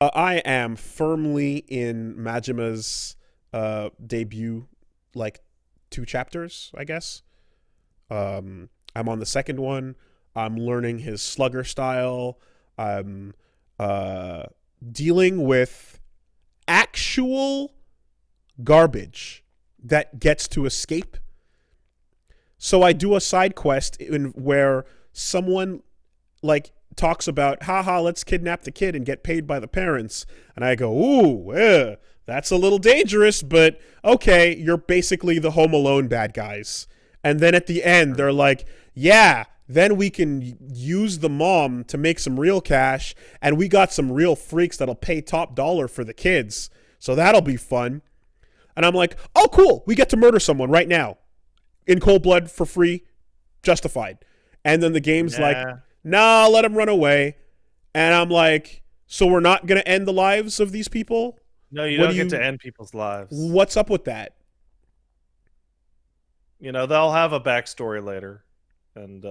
I am firmly in Majima's debut, like 2 chapters, I guess. I'm on the second one. I'm learning his slugger style. I'm uh, dealing with actual garbage that gets to escape. So I do a side quest in where someone like talks about, haha, let's kidnap the kid and get paid by the parents. And I go, ooh, that's a little dangerous, but okay, you're basically the Home Alone bad guys. And then at the end, they're like, yeah, then we can use the mom to make some real cash, and we got some real freaks that'll pay top dollar for the kids. So that'll be fun. And I'm like, oh, cool, we get to murder someone right now in cold blood for free, justified. And then the game's like, nah, let him run away. And I'm like, so we're not going to end the lives of these people? No, you don't get to end people's lives. What's up with that? You know, they'll have a backstory later. And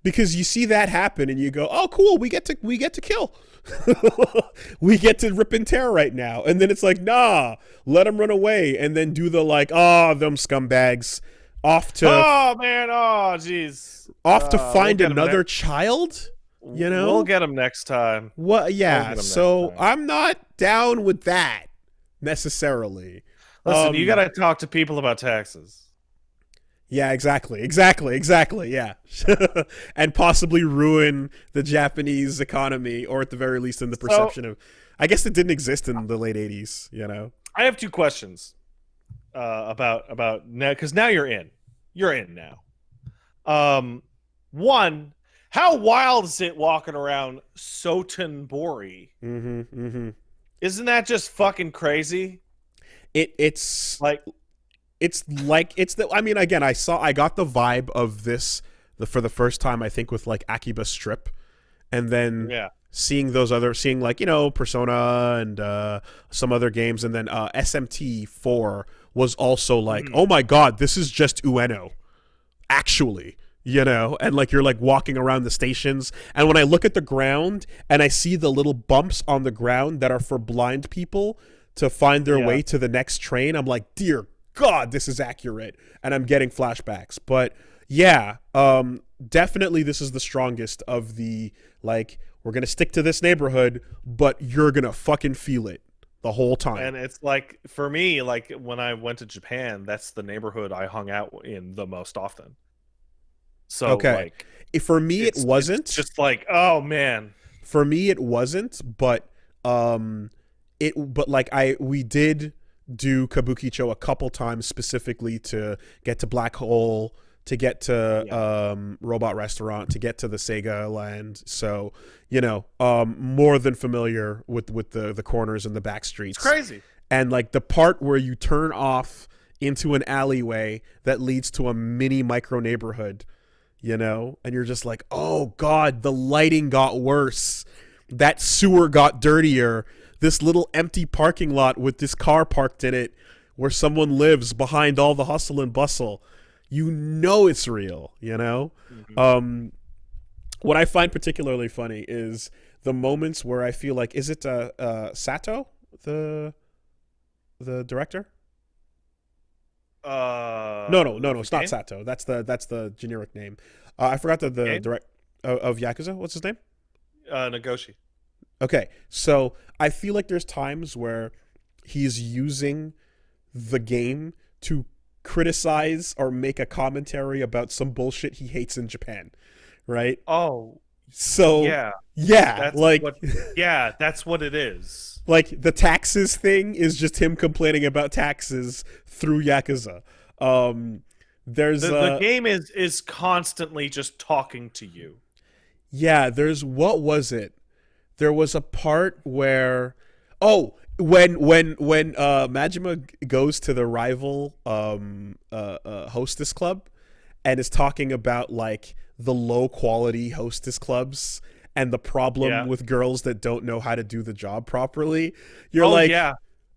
because you see that happen and you go, oh, cool, we get to kill. We get to rip and tear right now. And then it's like, nah, let him run away. And then do the like, oh, them scumbags. Off to jeez. Off to find another child, you know? We'll get him next time. What? Yeah. So I'm not down with that necessarily. Listen, you got to talk to people about taxes. Yeah, exactly. Yeah. And possibly ruin the Japanese economy, or at the very least in the perception of, I guess it didn't exist in the late 80s, you know? I have 2 questions about now, because now you're in now. One, how wild is it walking around Sotenbori? Isn't that just fucking crazy? It's like I mean, again, I got the vibe of this for the first time, I think, with like Akiba Strip, and then seeing like, you know, Persona and some other games, and then SMT4 was also like, oh my god, this is just Ueno, actually, you know. And like, you're like walking around the stations, and when I look at the ground and I see the little bumps on the ground that are for blind people to find their way to the next train, I'm like, dear god, this is accurate, and I'm getting flashbacks. But yeah, definitely this is the strongest of the, like, we're gonna stick to this neighborhood, but you're gonna fucking feel it the whole time. And it's like, for me, like when I went to Japan, that's the neighborhood I hung out in the most often. So okay, like, for me it wasn't. It's just like, oh man. For me it wasn't, but we did do Kabukicho a couple times specifically to get to Black Hole, to get to Robot Restaurant, to get to the Sega land. So, you know, more than familiar with the corners and the back streets. It's crazy. And like the part where you turn off into an alleyway that leads to a mini micro neighborhood, you know, and you're just like, oh god, the lighting got worse. That sewer got dirtier. This little empty parking lot with this car parked in it where someone lives behind all the hustle and bustle. You know it's real, you know? What I find particularly funny is the moments where I feel like, is it Sato, the director? No, it's not Sato. That's the generic name. I forgot the direct of Yakuza. What's his name? Nagoshi. Okay, so I feel like there's times where he's using the game to criticize or make a commentary about some bullshit he hates in Japan, right? Oh, so yeah, that's like that's what it is. Like the taxes thing is just him complaining about taxes through Yakuza. There's the game is constantly just talking to you. Yeah, what was it? There was a part where, when Majima goes to the rival hostess club and is talking about like the low quality hostess clubs and the problem with girls that don't know how to do the job properly. You're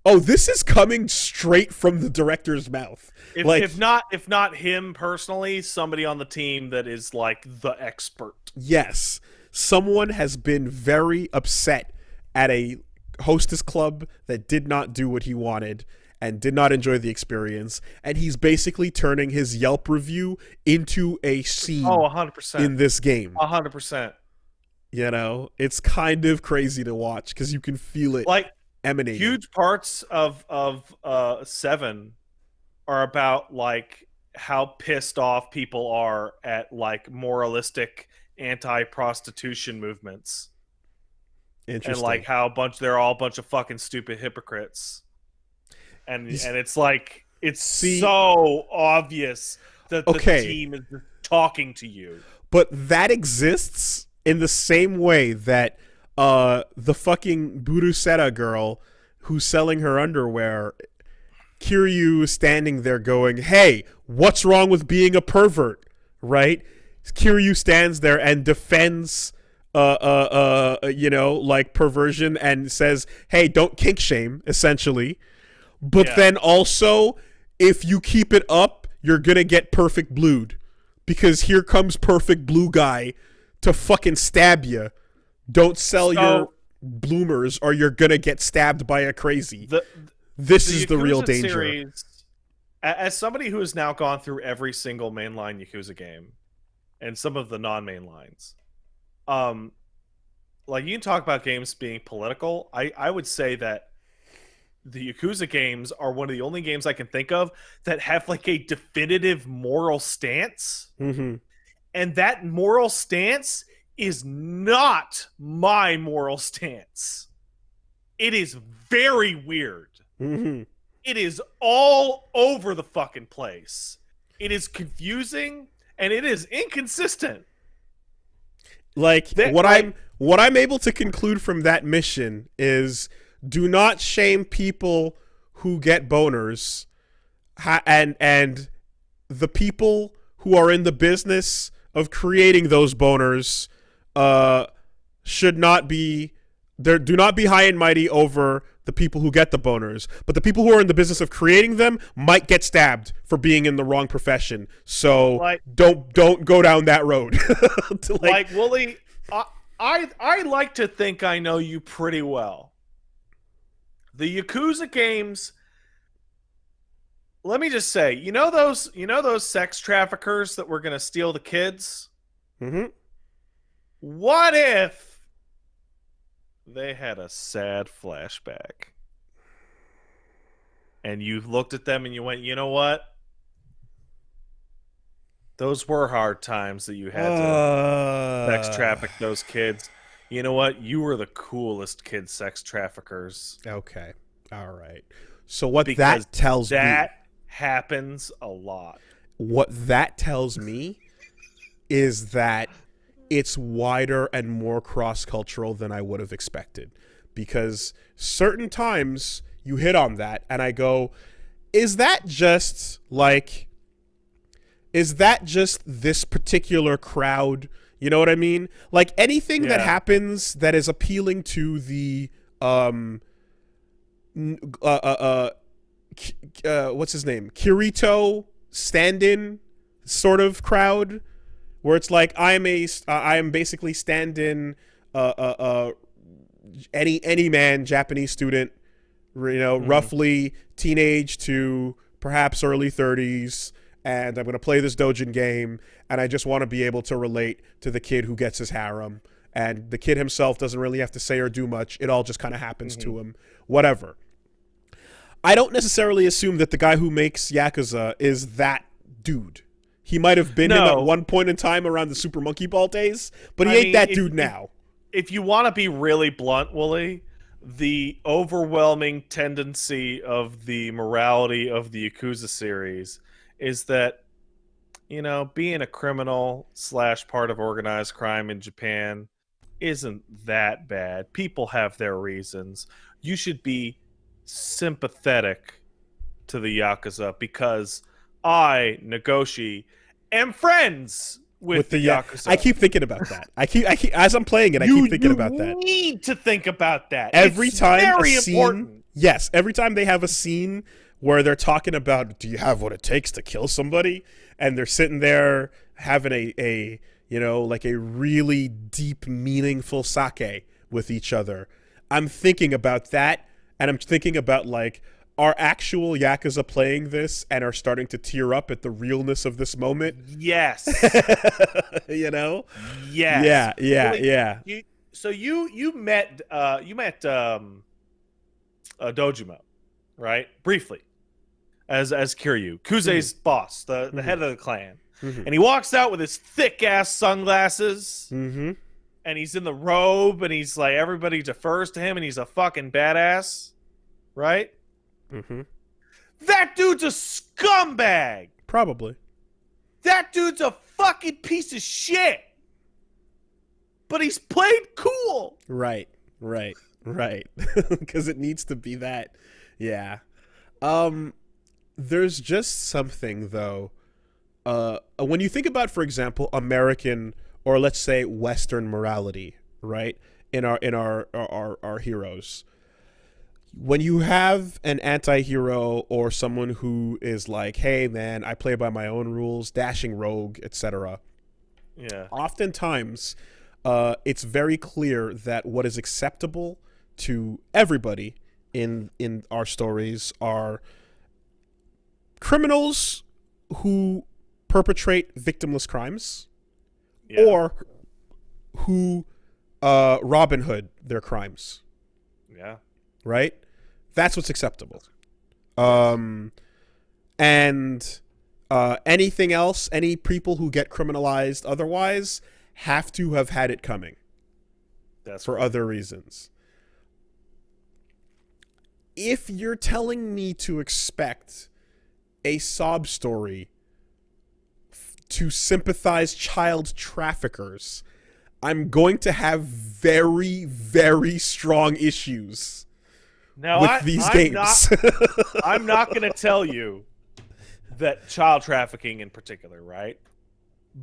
oh, this is coming straight from the director's mouth. If not him personally, somebody on the team that is like the expert. Yes. Someone has been very upset at a hostess club that did not do what he wanted and did not enjoy the experience, and he's basically turning his Yelp review into a scene 100%. in this game. 100%. You know, it's kind of crazy to watch because you can feel it Like emanating. huge parts of 7 are about like how pissed off people are at like moralistic anti-prostitution movements. Interesting. And like how they're all a bunch of fucking stupid hypocrites. And it's like it's so obvious that the team is talking to you. But that exists in the same way that the fucking Buruseta girl who's selling her underwear, Kiryu is standing there going, "Hey, what's wrong with being a pervert?" Right? Kiryu stands there and defends you know, like perversion and says, "Hey, don't kink shame," essentially. But then also, if you keep it up, you're gonna get perfect blued. Because here comes perfect blue guy to fucking stab you. Don't sell your bloomers or you're gonna get stabbed by a crazy. This is the real danger. Series, as somebody who has now gone through every single mainline Yakuza game and some of the non-main lines, like you can talk about games being political. I would say that the Yakuza games are one of the only games I can think of that have like a definitive moral stance. Mm-hmm. And that moral stance is not my moral stance. It is very weird. Mm-hmm. It is all over the fucking place. It is confusing and it is inconsistent. Like what I'm able to conclude from that mission is, do not shame people who get boners, and the people who are in the business of creating those boners should not be there. Do not be high and mighty over the people who get the boners, but the people who are in the business of creating them might get stabbed for being in the wrong profession. So like, don't go down that road. like Woolie, I like to think I know you pretty well. The Yakuza games, let me just say, you know those sex traffickers that were going to steal the kids? Mm-hmm. What if they had a sad flashback? And you looked at them and you went, you know what? Those were hard times that you had to sex traffic those kids. You know what? You were the coolest kid sex traffickers. Okay. All right. So what that tells me... That happens a lot. What that tells me is that it's wider and more cross-cultural than I would have expected. Because certain times you hit on that and I go, is that just this particular crowd? You know what I mean? Like anything that happens that is appealing to the what's his name? Kirito stand-in sort of crowd, where it's like I am basically stand-in any man, Japanese student, you know, roughly teenage to perhaps early 30s. And I'm going to play this Dojin game, and I just want to be able to relate to the kid who gets his harem. And the kid himself doesn't really have to say or do much. It all just kind of happens to him. Whatever. I don't necessarily assume that the guy who makes Yakuza is that dude. He might have been him at one point in time around the Super Monkey Ball days, but he ain't that dude now. If you want to be really blunt, Woolie, the overwhelming tendency of the morality of the Yakuza series is that, you know, being a criminal / part of organized crime in Japan isn't that bad. People have their reasons. You should be sympathetic to the Yakuza because I, Nagoshi, am friends with the Yakuza. I keep thinking about that. I keep as I'm playing it, I keep thinking about that. You need to think about that. Every time very a scene, important. Yes, every time they have a scene where they're talking about, do you have what it takes to kill somebody? And they're sitting there having a you know, like a really deep, meaningful sake with each other. I'm thinking about that, and I'm thinking about like, are actual Yakuza playing this and are starting to tear up at the realness of this moment? Yes. You know? Yes. Yeah, yeah, Willie, yeah. you met Dojima, right? Briefly, as Kiryu, Mm-hmm. Kuze's boss, the Mm-hmm. head of the clan. Mm-hmm. And he walks out with his thick ass sunglasses, Mm-hmm. and he's in the robe, and he's like, everybody defers to him, and he's a fucking badass, right? Mm-hmm. That dude's a scumbag. Probably. That dude's a fucking piece of shit. But he's played cool. Right. Right. Right. Because it needs to be that. Yeah. Um. There's just something though. When you think about, for example, American or let's say Western morality, right? In our heroes, when you have an anti-hero or someone who is like, hey man, I play by my own rules, dashing rogue, etc., Yeah. oftentimes it's very clear that what is acceptable to everybody in our stories are criminals who perpetrate victimless crimes Yeah. or who Robin Hood their crimes, Yeah. right? That's what's acceptable. And anything else, any people who get criminalized otherwise have to have had it coming. That's for right. other reasons. If you're telling me to expect a sob story to sympathize child traffickers, I'm going to have very, very strong issues Now, with these games. I'm not going to tell you that child trafficking in particular, right?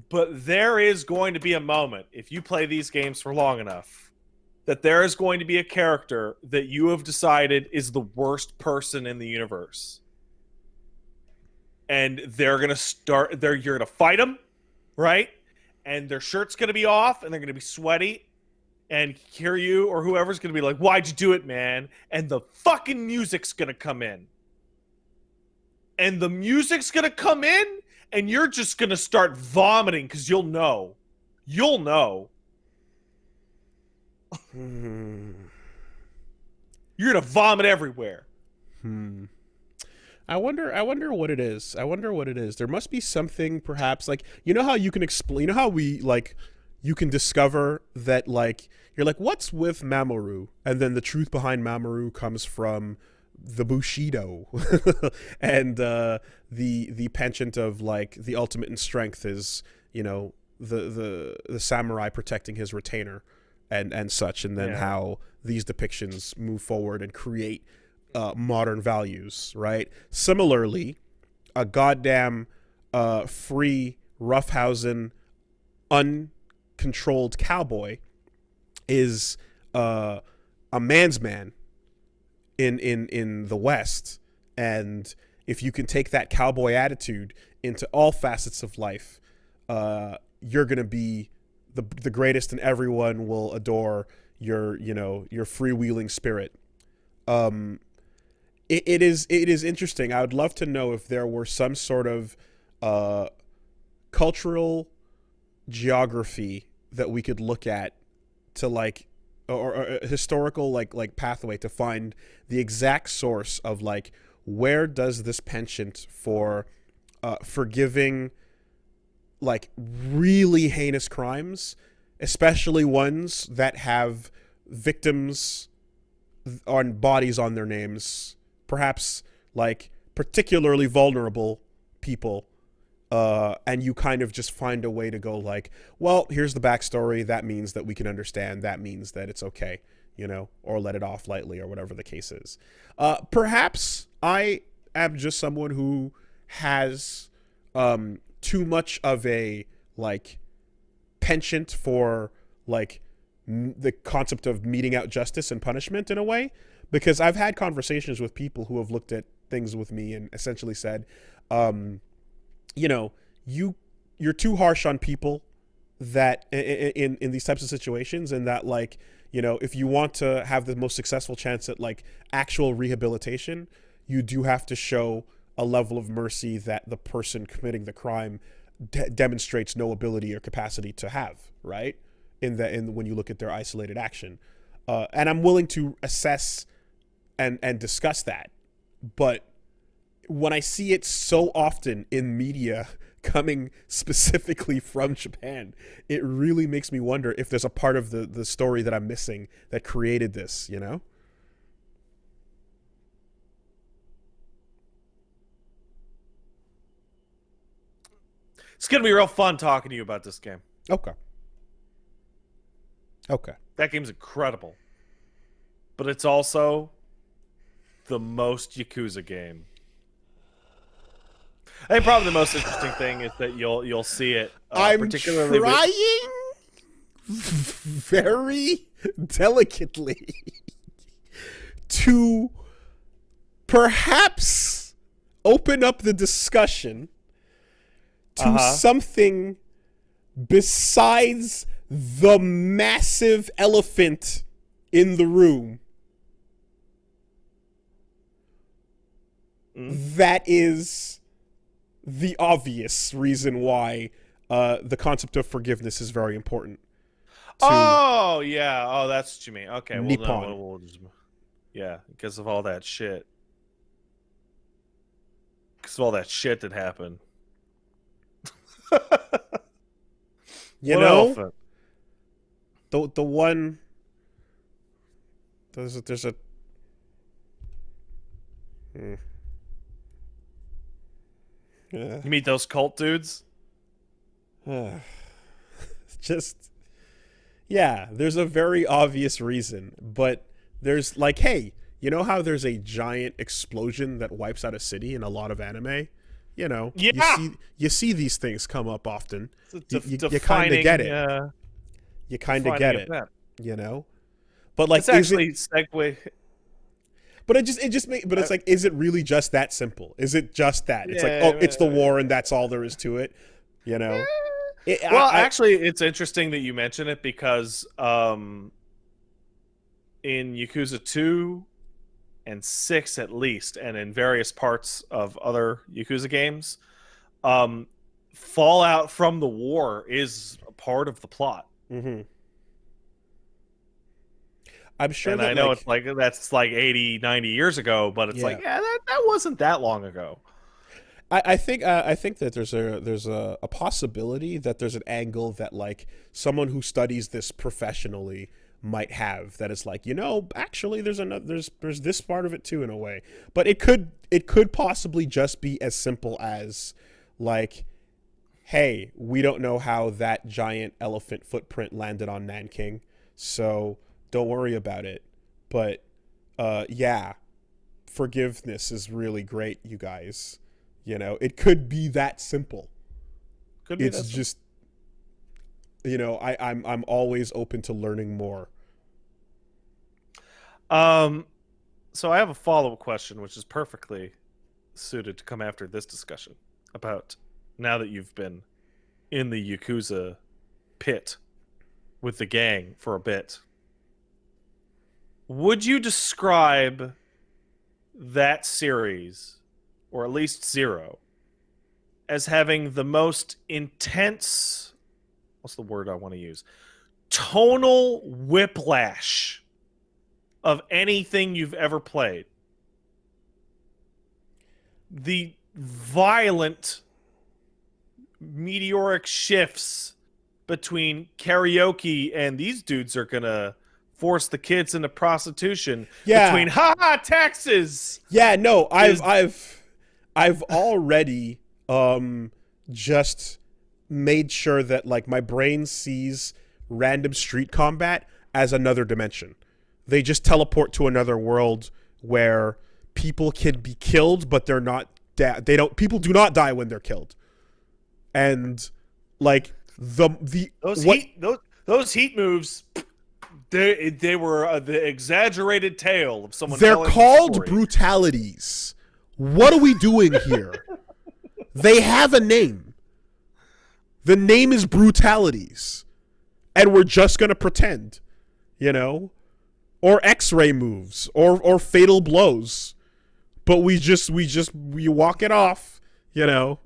But there is going to be a moment, if you play these games for long enough, that there is going to be a character that you have decided is the worst person in the universe. And they're going to you're going to fight them, right? And their shirt's going to be off and they're going to be sweaty. And Kiryu or whoever's going to be like, why'd you do it, man? And the fucking music's going to come in. And the music's going to come in and you're just going to start vomiting because you'll know. You'll know. You're going to vomit everywhere. I wonder what it is. There must be something, perhaps, like, you know how you can explain, you know how we, like, you can discover that, like, you're like, what's with Mamoru? And then the truth behind Mamoru comes from the Bushido. And the penchant of, like, the ultimate in strength is, you know, the samurai protecting his retainer and such. And then how these depictions move forward and create modern values, right? Similarly, a goddamn free, roughhousing, uncontrolled cowboy is a man's man in the West. And if you can take that cowboy attitude into all facets of life, you're going to be the greatest, and everyone will adore your freewheeling spirit. It is interesting. I would love to know if there were some sort of cultural geography that we could look at to, like, or a historical like pathway to find the exact source of, like, where does this penchant for forgiving, like, really heinous crimes, especially ones that have victims on bodies on their names, perhaps, like, particularly vulnerable people, and you kind of just find a way to go, like, well, here's the backstory. That means that we can understand. That means that it's okay, you know, or let it off lightly, or whatever the case is. Perhaps I am just someone who has too much of a, like, penchant for, like, the concept of meting out justice and punishment in a way, because I've had conversations with people who have looked at things with me and essentially said, you know, you're too harsh on people that in these types of situations, and that, like, You know, if you want to have the most successful chance at like actual rehabilitation, you do have to show a level of mercy that the person committing the crime demonstrates no ability or capacity to have, right? In when you look at their isolated action, and I'm willing to assess and discuss that, but when I see it so often in media coming specifically from Japan, it really makes me wonder if there's a part of the story that I'm missing that created this, you know? It's gonna be real fun talking to you about this game. Okay. Okay. That game's incredible. But it's also the most Yakuza game. I think probably the most interesting thing is that you'll see it. I'm particularly trying very delicately to perhaps open up the discussion to something besides the massive elephant in the room that is the obvious reason why the concept of forgiveness is very important. Oh, yeah. Oh, that's what you mean. Okay. Well, Nippon. no, we'll just, yeah, because of all that shit. Because of all that shit that happened. You what know, elephant? the one there's a You meet those cult dudes? just yeah, there's a very obvious reason, but there's like, hey, you know how there's a giant explosion that wipes out a city in a lot of anime? You know, yeah. you see these things come up often. You kind of defining, get it. You kind of get it. event. You know, but like, It's actually segue. But it's like, is it really just that simple? Is it just that? It's like, oh, it's the war and that's all there is to it. You know. Actually, it's interesting that you mention it because in Yakuza 2 and 6 at least, and in various parts of other Yakuza games, fallout from the war is a part of the plot. Mm-hmm. I'm sure and that, I know it's like that's like 80, 90 years ago, but it's like, yeah, that wasn't that long ago. I think that there's a possibility that there's an angle that like someone who studies this professionally might have, that is like, you know, actually there's this part of it too in a way, but it could possibly just be as simple as like, hey, we don't know how that giant elephant footprint landed on Nanking, so don't worry about it. But yeah, forgiveness is really great, you guys. You know, it could be that simple. Could be. It's just, you know, I'm always open to learning more. So I have a follow-up question, which is perfectly suited to come after this discussion about now that you've been in the Yakuza pit with the gang for a bit. Would you describe that series, or at least Zero, as having the most intense, what's the word I want to use? Tonal whiplash of anything you've ever played? The violent meteoric shifts between karaoke and these dudes are gonna force the kids into prostitution. Yeah. Between taxes. Yeah, no, I've already just made sure that like my brain sees random street combat as another dimension. They just teleport to another world where people can be killed, but they're not. People do not die when they're killed, and like those heat moves. They were the exaggerated tale of someone. They're called brutalities. What are we doing here? They have a name. The name is brutalities, and we're just gonna pretend. you know, or X-ray moves, or fatal blows. But we walk it off, you know.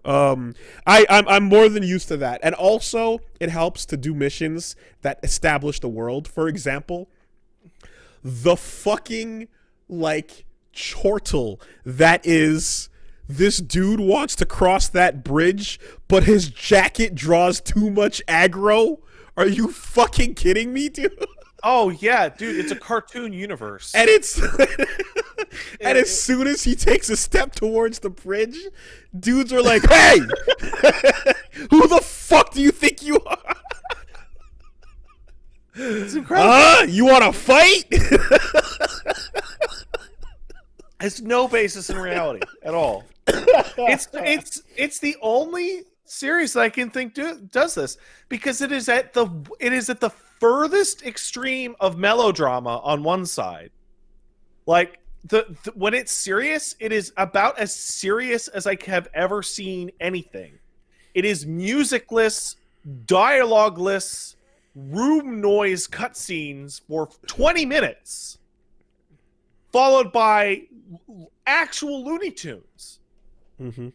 I'm more than used to that, and also it helps to do missions that establish the world. For example, the fucking like chortle that is this dude wants to cross that bridge, but his jacket draws too much aggro. Are you fucking kidding me, dude? Oh yeah, dude, it's a cartoon universe. And it's and as soon as he takes a step towards the bridge, dudes are like, "Hey, who the fuck do you think you are? It's incredible. You want to fight?" Has no basis in reality at all. It's the only series that I can think does this, because it is at the furthest extreme of melodrama on one side. Like when it's serious, it is about as serious as I have ever seen anything. It is musicless, dialogueless, room noise cutscenes for 20 minutes, followed by actual Looney Tunes. Mm-hmm.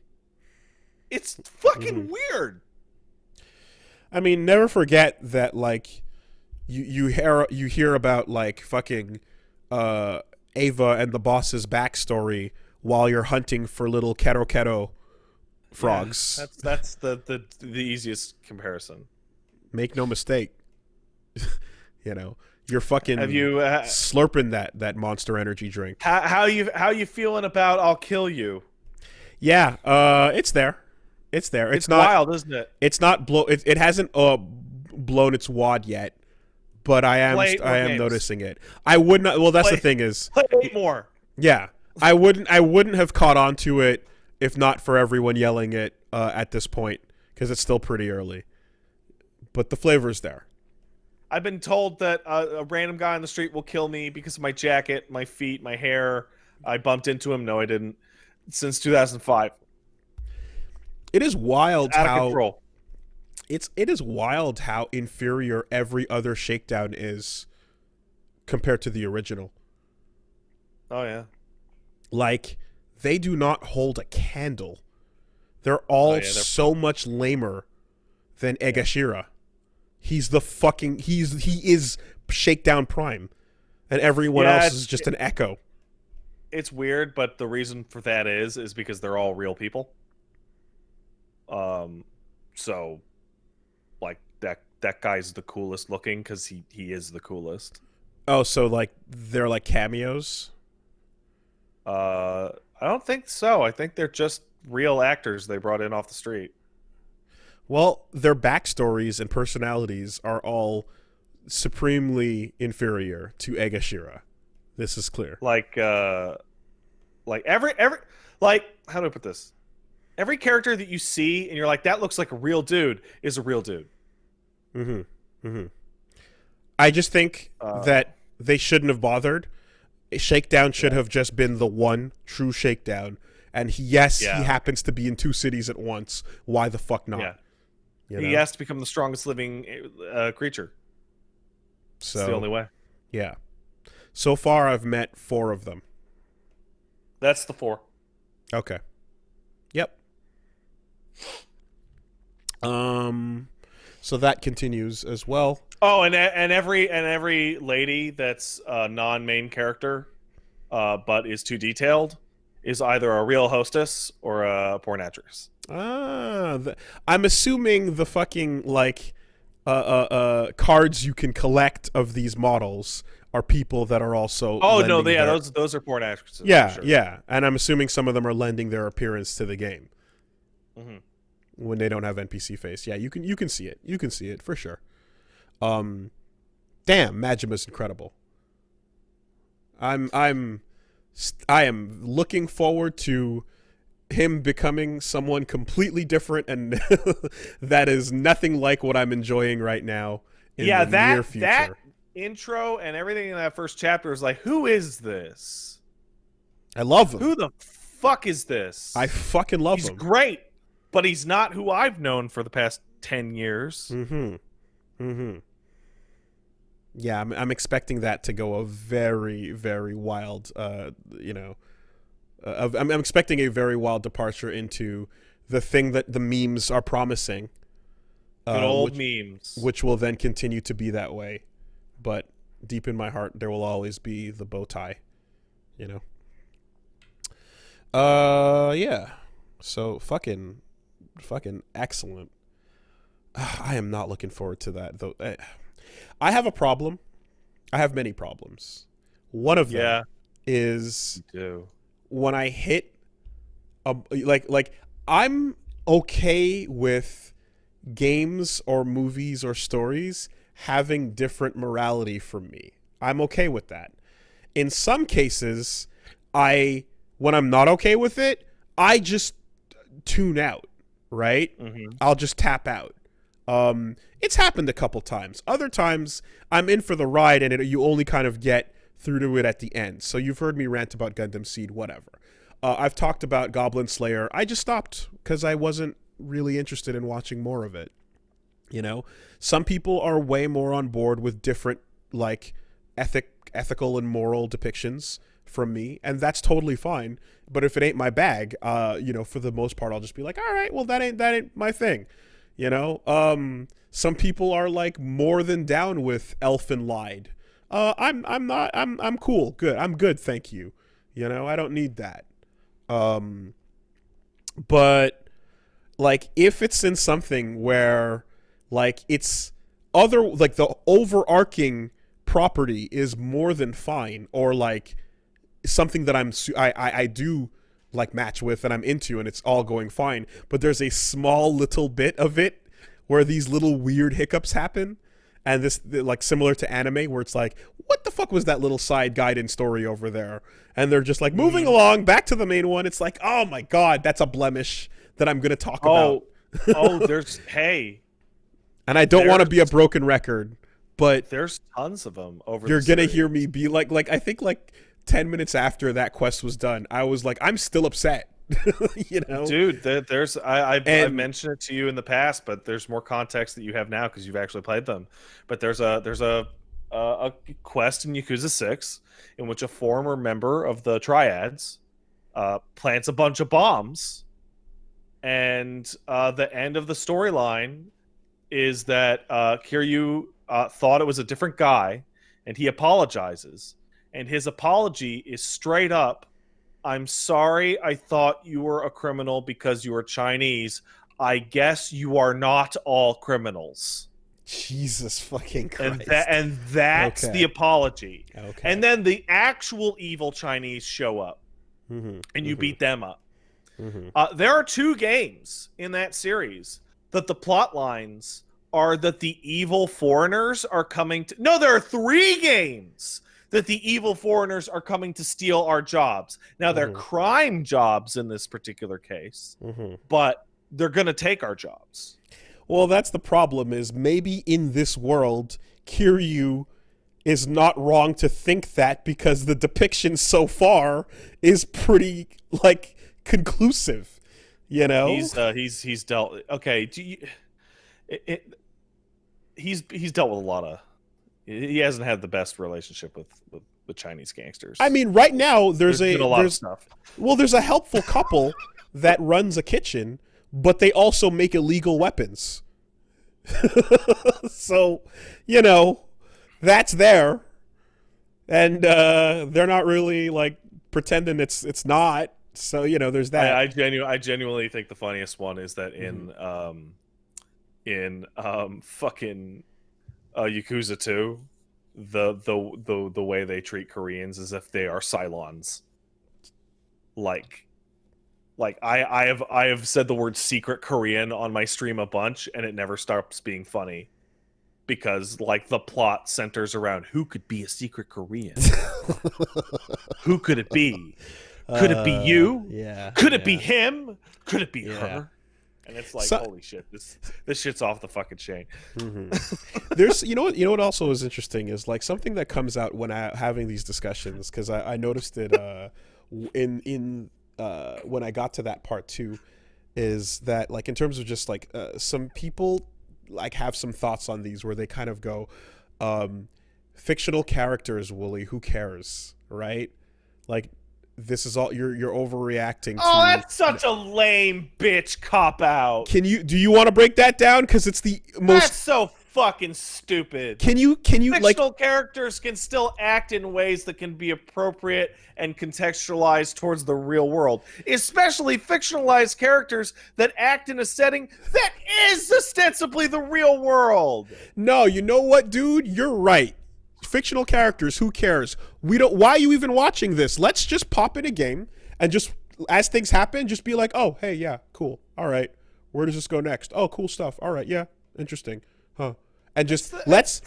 It's fucking weird. I mean, never forget that, like, you hear about like fucking Ava and the boss's backstory while you're hunting for little Kero frogs. Yeah, that's the easiest comparison. Make no mistake. You know, you're fucking Have you slurping that Monster Energy drink. How you feeling about I'll Kill You? Yeah, it's there. It's there. It's not wild, isn't it? It's not it hasn't blown its wad yet, but I am noticing it. I would not. Well, that's the thing is, play 8 more. Yeah, I wouldn't have caught on to it if not for everyone yelling it at this point, because it's still pretty early. But the flavor's there. I've been told that a random guy on the street will kill me because of my jacket, my feet, my hair. I bumped into him. No, I didn't. Since 2005. It is wild out how of control. It is wild how inferior every other Shakedown is compared to the original. Oh yeah. Like, they do not hold a candle. They're all so much lamer than Egashira. He's the fucking he is Shakedown Prime, and everyone else is just an echo. It's weird, but the reason for that is because they're all real people. So, like that guy's the coolest looking because he is the coolest. Oh, so like they're like cameos? I don't think so. I think they're just real actors they brought in off the street. Well, their backstories and personalities are all supremely inferior to Egashira. This is clear. Like every like, how do I put this? Every character that you see and you're like, that looks like a real dude, is a real dude. Mm-hmm. Mm-hmm. I just think that they shouldn't have bothered. Shakedown should have just been the one true Shakedown. And he happens to be in 2 cities at once. Why the fuck not? Yeah. You know? He has to become the strongest living creature. So, it's the only way. Yeah. So far, I've met 4 of them. That's the 4. Okay. Yep. So that continues as well. Oh, and every lady that's a non-main character, but is too detailed, is either a real hostess or a porn actress. I'm assuming the fucking like cards you can collect of these models are people that are also. Oh no, those are porn actresses. Yeah, sure. Yeah, and I'm assuming some of them are lending their appearance to the game. Mm-hmm. When they don't have NPC face. Yeah, you can see it. You can see it for sure. Damn, Majima's incredible. I am looking forward to him becoming someone completely different, and that is nothing like what I'm enjoying right now in the near future. That intro and everything in that first chapter is like, who is this? I love him. Who the fuck is this? I fucking love him. He's great, but he's not who I've known for the past 10 years. Mm-hmm. Mm-hmm. Yeah, I'm expecting that to go a very, very wild, I'm expecting a very wild departure into the thing that the memes are promising, Good old which memes. will then continue to be that way. But deep in my heart, there will always be the bow tie, you know. Yeah. So fucking excellent. I am not looking forward to that though. I have a problem. I have many problems. One of them Yeah, is me too. when I hit like I'm okay with games or movies or stories having different morality from me. I'm okay with that. In some cases, when I'm not okay with it, I just tune out, right? Hmm. I'll just tap out. It's happened a couple times. Other times, I'm in for the ride, and you only kind of get through to it at the end. So you've heard me rant about Gundam Seed, whatever. I've talked about Goblin Slayer. I just stopped because I wasn't really interested in watching more of it. You know, some people are way more on board with different like ethical and moral depictions from me, and that's totally fine. But if it ain't my bag, for the most part, I'll just be like, all right, well, that ain't my thing. Some people are like more than down with Elfin Lied. I'm not. I'm cool. Good. I'm good. Thank you. I don't need that. Um, but like if it's in something where like it's other like the overarching property is more than fine, or like something that I do like match with and I'm into and it's all going fine, but there's a small little bit of it where these little weird hiccups happen, and this like similar to anime where it's like, what the fuck was that little side guidance story over there, and they're just like moving along back to the main one. It's like, oh my god, that's a blemish that I'm gonna talk about. Oh, there's hey, And I don't want to there's be a broken record, but there's tons of them over you're the gonna series. hear me be like I think like 10 minutes after that quest was done, I was like, I'm still upset. Dude, there's I've And mentioned it to you in the past, but there's more context that you have now because you've actually played them. But there's a quest in Yakuza 6 in which a former member of the Triads plants a bunch of bombs, and the end of the storyline is that Kiryu thought it was a different guy, and he apologizes, and his apology is straight up, I'm sorry, I thought you were a criminal because you were Chinese. I guess you are not all criminals. Jesus fucking And Christ. that's the Okay. apology. Okay. And then the actual evil Chinese show up, and you beat them up. There are 2 games in that series that the plot lines are that the evil foreigners are coming to. No, there are 3 games that the evil foreigners are coming to steal our jobs. Now, they're crime jobs in this particular case, but they're going to take our jobs. Well, that's the problem, is maybe in this world, Kiryu is not wrong to think that, because the depiction so far is pretty, like, conclusive, He's dealt. Okay, he's dealt with a lot of. He hasn't had the best relationship with Chinese gangsters. I mean, right now there's been a lot of stuff. Well, there's a helpful couple that runs a kitchen, but they also make illegal weapons. So, that's there, and they're not really like pretending it's not. So there's that. I genuinely think the funniest one is that in fucking Yakuza 2, the way they treat Koreans as if they are Cylons. Like I have said the word secret Korean on my stream a bunch, and it never stops being funny, because like the plot centers around who could be a secret Korean. Who could it be? Could it be you? Yeah. Could it be him? Could it be Yeah. her? And it's like, So- holy shit, this shit's off the fucking chain. There's what also is interesting is like something that comes out when I having these discussions, because I noticed it in when I got to that part too, is that like in terms of just like some people like have some thoughts on these where they kind of go, fictional characters, Wooly. Who cares, right? Like, this is all you're overreacting Oh, to. that's such a lame bitch cop out. Do you want to break that down? Because it's the most. That's so fucking stupid. Can you like? Fictional characters can still act in ways that can be appropriate and contextualized towards the real world, especially fictionalized characters that act in a setting that is ostensibly the real world. No, you know what, dude? You're right. Fictional characters, who cares? We don't. Why are you even watching this? Let's just pop in a game and just, as things happen, just be like, oh, hey, yeah, cool, all right. Where does this go next? Oh, cool stuff. All right, yeah, interesting, huh? And just let's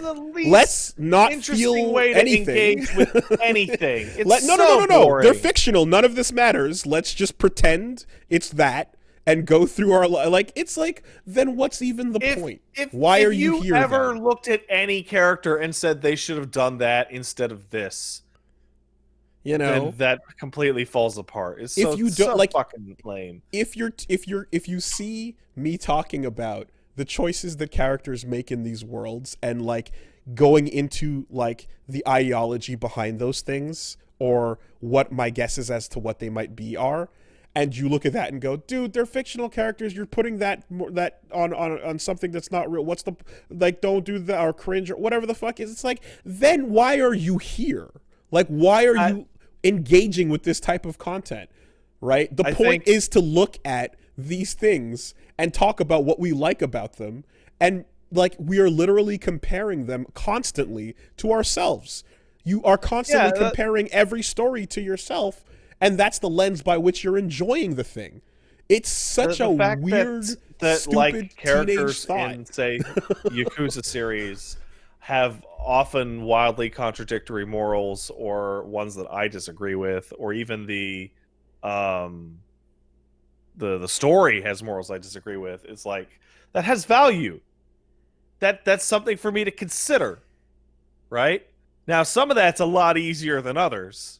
not feel way to anything. engage with anything. It's no. boring. They're fictional. None of this matters. Let's just pretend it's that and go through our like. It's like, then what's even the point? Why are you here? If you ever then? looked at any character and said they should have done that instead of this, You know, then that completely falls apart. It's if you don't like fucking lame. If you see me talking about the choices that characters make in these worlds and like going into like the ideology behind those things or what my guesses as to what they might be are, and you look at that and go, dude, they're fictional characters, you're putting that on something that's not real, what's the, like, don't do that, or cringe, or whatever the fuck is. It's like, then why are you here? Like, why are you engaging with this type of content, right? The point is to look at these things and talk about what we like about them, and like, we are literally comparing them constantly to ourselves. You are constantly comparing every story to yourself, and that's the lens by which you're enjoying the thing. It's such a weird, stupid like teenage characters thought. in, say, Yakuza series have often wildly contradictory morals, or ones that I disagree with, or even the story has morals I disagree with. It's like, that has value. That's something for me to consider, right? Now, some of that's a lot easier than others.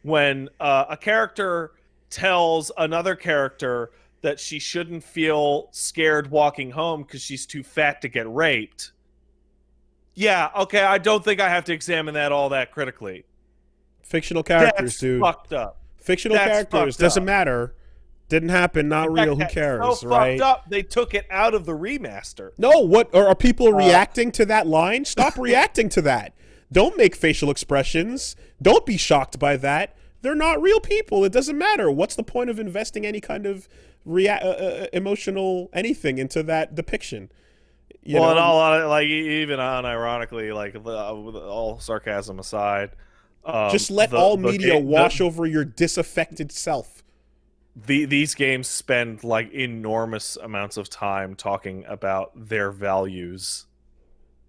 When a character tells another character that she shouldn't feel scared walking home because she's too fat to get raped. Yeah, okay, I don't think I have to examine that all that critically. Fictional characters, That's dude. Fucked up. Fictional characters, doesn't matter. Didn't happen, not real, who cares, so right? Fucked up, they took it out of the remaster. No, what are people reacting to that line? Stop reacting to that. Don't make facial expressions. Don't be shocked by that. They're not real people. It doesn't matter. What's the point of investing any kind of emotional anything into that depiction? You know? And all, like, even unironically, like, with all sarcasm aside, just let all media wash over your disaffected self. These games spend like enormous amounts of time talking about their values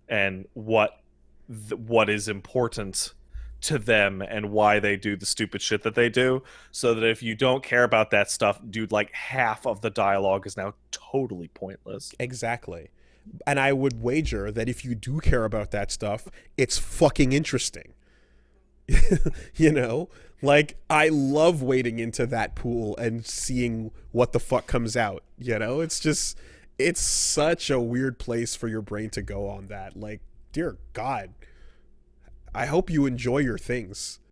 and what is important to them and why they do the stupid shit that they do, so that if you don't care about that stuff, dude, like, half of the dialogue is now totally pointless. Exactly. And I would wager that if you do care about that stuff, it's fucking interesting. You know, like, I love wading into that pool and seeing what the fuck comes out. You know, it's just, it's such a weird place for your brain to go on that. Like, dear God, I hope you enjoy your things.